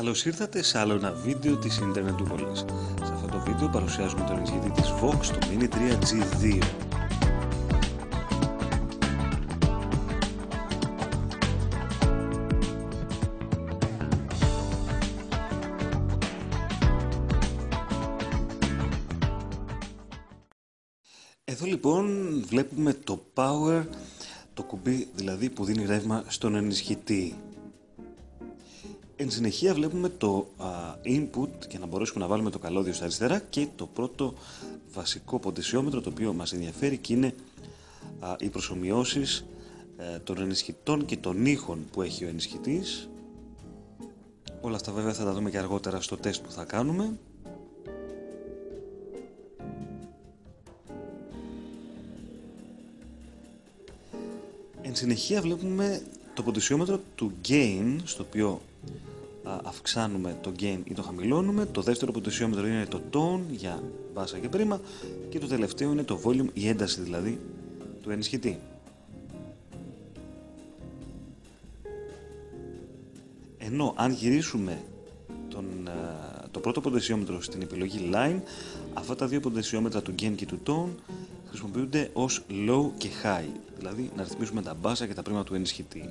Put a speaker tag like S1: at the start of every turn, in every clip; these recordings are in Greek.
S1: Καλώς ήρθατε σε άλλο ένα βίντεο της Ιντερνετούπολης. Σε αυτό το βίντεο παρουσιάζουμε τον ενισχυτή της Vox, το Mini 3G2. Εδώ λοιπόν βλέπουμε το Power, το κουμπί δηλαδή που δίνει ρεύμα στον ενισχυτή. Εν συνεχεία βλέπουμε το input για να μπορέσουμε να βάλουμε το καλώδιο στα αριστερά και το πρώτο βασικό ποντισιόμετρο το οποίο μας ενδιαφέρει και είναι οι προσομοιώσεις των ενισχυτών και των ήχων που έχει ο ενισχυτής. Όλα αυτά βέβαια θα τα δούμε και αργότερα στο τεστ που θα κάνουμε. Εν συνεχεία βλέπουμε το ποντισιόμετρο του gain, στο οποίο αυξάνουμε το gain ή το χαμηλώνουμε. Το δεύτερο ποντισιόμετρο είναι το tone για μπάσα και πρίμα και το τελευταίο είναι το volume, η ένταση δηλαδή του ενισχυτή. Ενώ αν γυρίσουμε το πρώτο ποντισιόμετρο στην επιλογή line, αυτά τα δύο ποντισιόμετρα του gain και του tone χρησιμοποιούνται ως low και high, δηλαδή να ρυθμίσουμε τα μπάσα και τα πρίμα του ενισχυτή.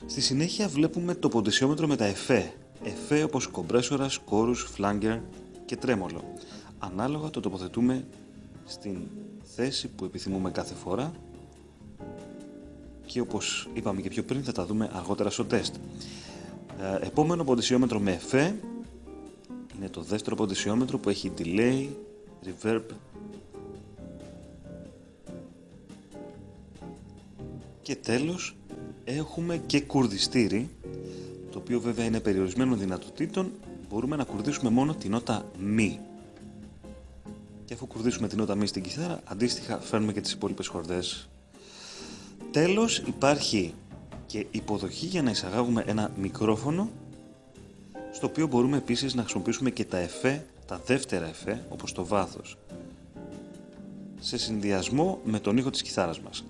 S1: Στη συνέχεια βλέπουμε το ποντισιόμετρο με τα εφέ. Εφέ όπως κομπρέσορας, κόρους, φλάγκερ και τρέμολο. Ανάλογα το τοποθετούμε στην θέση που επιθυμούμε κάθε φορά και όπως είπαμε και πιο πριν θα τα δούμε αργότερα στο τεστ. Επόμενο ποντισιόμετρο με εφέ είναι το δεύτερο ποντισιόμετρο που έχει delay, reverb και τέλος έχουμε και κουρδιστήρι, το οποίο βέβαια είναι περιορισμένων δυνατοτήτων. Μπορούμε να κουρδίσουμε μόνο τη νότα μη και αφού κουρδίσουμε τη νότα μη στην κιθάρα, αντίστοιχα φέρνουμε και τις υπόλοιπες χορδές. Τέλος υπάρχει και υποδοχή για να εισαγάγουμε ένα μικρόφωνο, στο οποίο μπορούμε επίσης να χρησιμοποιήσουμε και τα εφέ, τα δεύτερα εφέ, όπως το βάθος, σε συνδυασμό με τον ήχο της κιθάρας μας.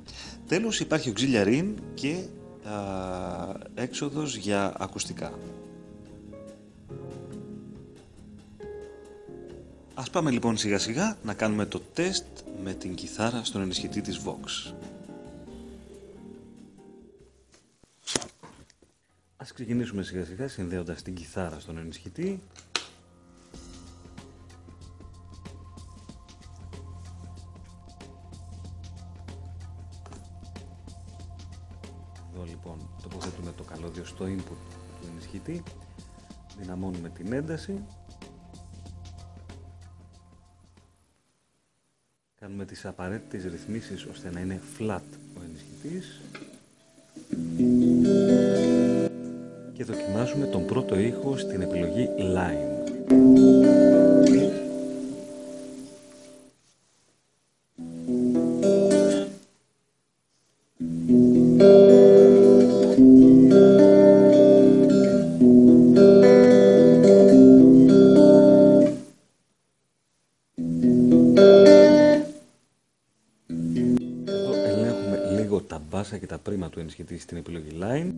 S1: Τέλος υπάρχει auxiliary in και έξοδος για ακουστικά. Ας πάμε λοιπόν σιγά σιγά να κάνουμε το τεστ με την κιθάρα στον ενισχυτή της Vox. Ας ξεκινήσουμε σιγά σιγά συνδέοντας την κιθάρα στον ενισχυτή. Εδώ λοιπόν τοποθετούμε το καλώδιο στο input του ενισχυτή, δυναμώνουμε την ένταση, κάνουμε τις απαραίτητες ρυθμίσεις ώστε να είναι flat ο ενισχυτής και δοκιμάζουμε τον πρώτο ήχο στην επιλογή line. Τα μπάσα και τα πρίμα του ενισχυτή στην επιλογή line.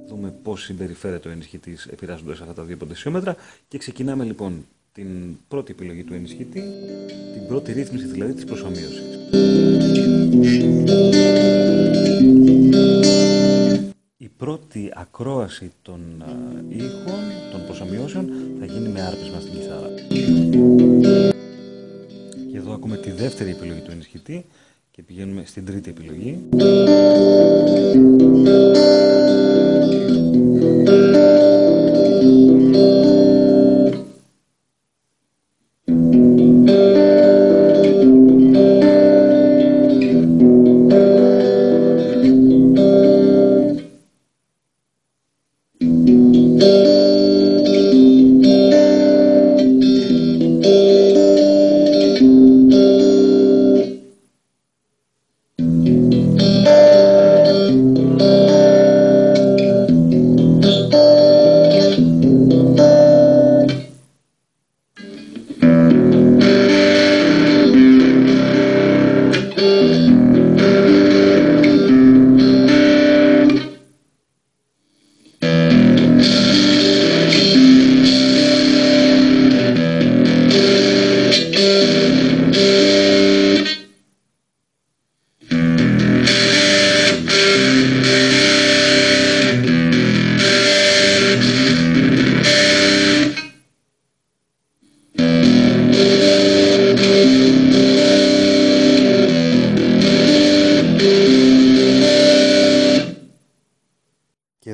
S1: Δούμε πώς συμπεριφέρεται ο ενισχυτής επηρεάζοντας αυτά τα δύο ποντισιόμετρα και ξεκινάμε λοιπόν την πρώτη επιλογή του ενισχυτή, την πρώτη ρύθμιση δηλαδή της προσομοίωσης. Η πρώτη ακρόαση των ήχων, των προσομοιώσεων θα γίνει με άρπισμα στην κιθάρα. Και εδώ ακούμε τη δεύτερη επιλογή του ενισχυτή και πηγαίνουμε στην τρίτη επιλογή.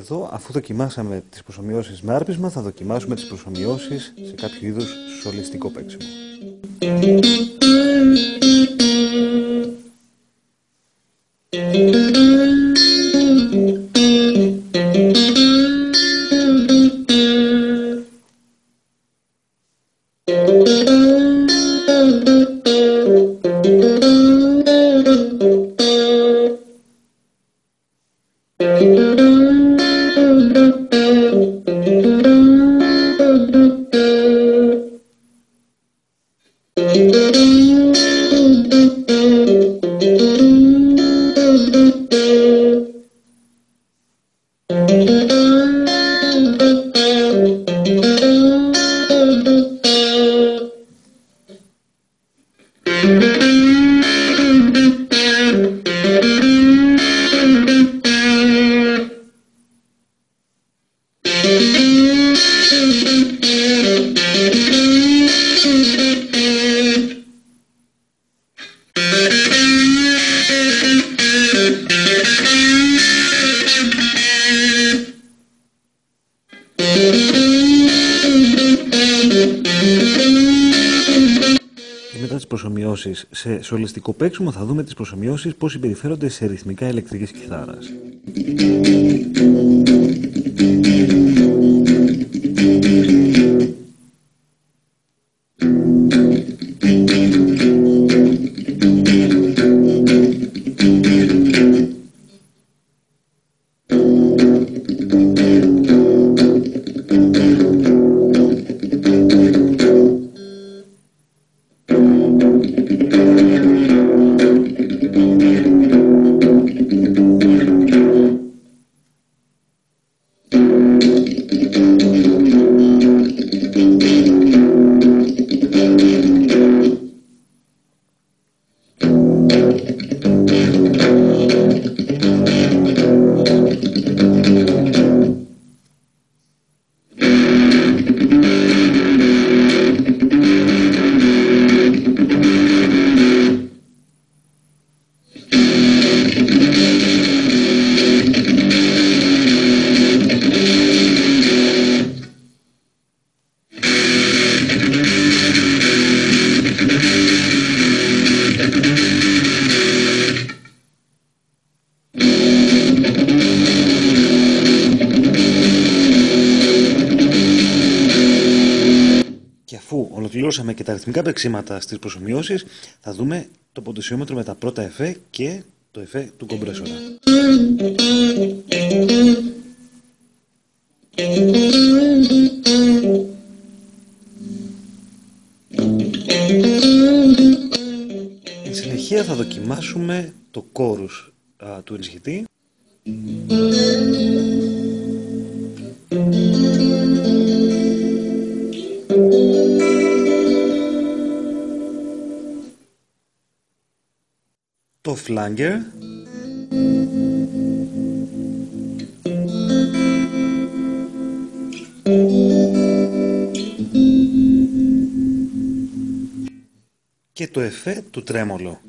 S1: εδώ, αφού δοκιμάσαμε τις προσομοιώσεις με άρπισμα, θα δοκιμάσουμε τις προσομοιώσεις σε κάποιο είδους σολιστικό παίξιμο. Και μετά τις προσομοιώσεις σε σολιστικό παίξιμο θα δούμε τις προσομοιώσεις πώς συμπεριφέρονται σε ρυθμικά ηλεκτρικής κιθάρας. Και αφού ολοκληρώσαμε και τα ρυθμικά παίξηματα στις προσομοιώσεις, θα δούμε το ποντισιόμετρο με τα πρώτα εφέ και το εφέ του κομπρέσορα. Εν συνεχεία θα δοκιμάσουμε το κόρους του ενισχυτή. Το φλάγκερ. Και το εφέ του τρέμολο.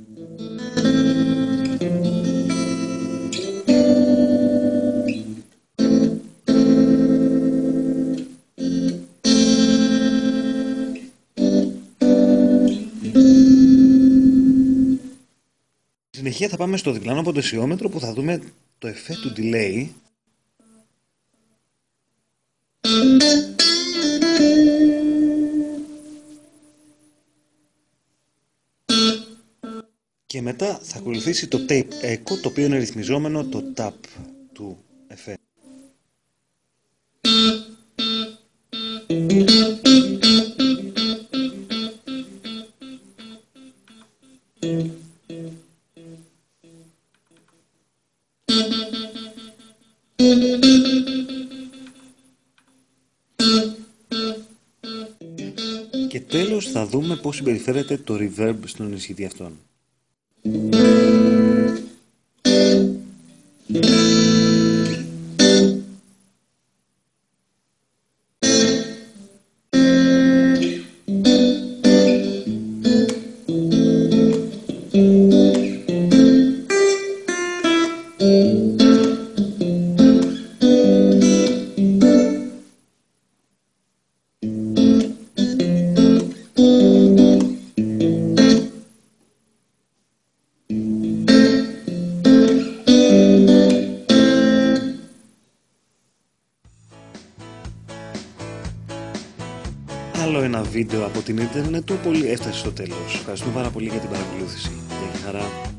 S1: Στη συνεχεία θα πάμε στο διπλανό ποντισιόμετρο που θα δούμε το εφέ του delay. Και μετά θα ακολουθήσει το tape echo, το οποίο είναι ρυθμιζόμενο το tap του εφέ. Και τέλος θα δούμε πώς συμπεριφέρεται το reverb στον ενισχυτή αυτόν. Άλλο ένα βίντεο από την Ιντερνετούπολη έφτασε στο τέλος. Ευχαριστούμε πάρα πολύ για την παρακολούθηση. Γεια και χαρά.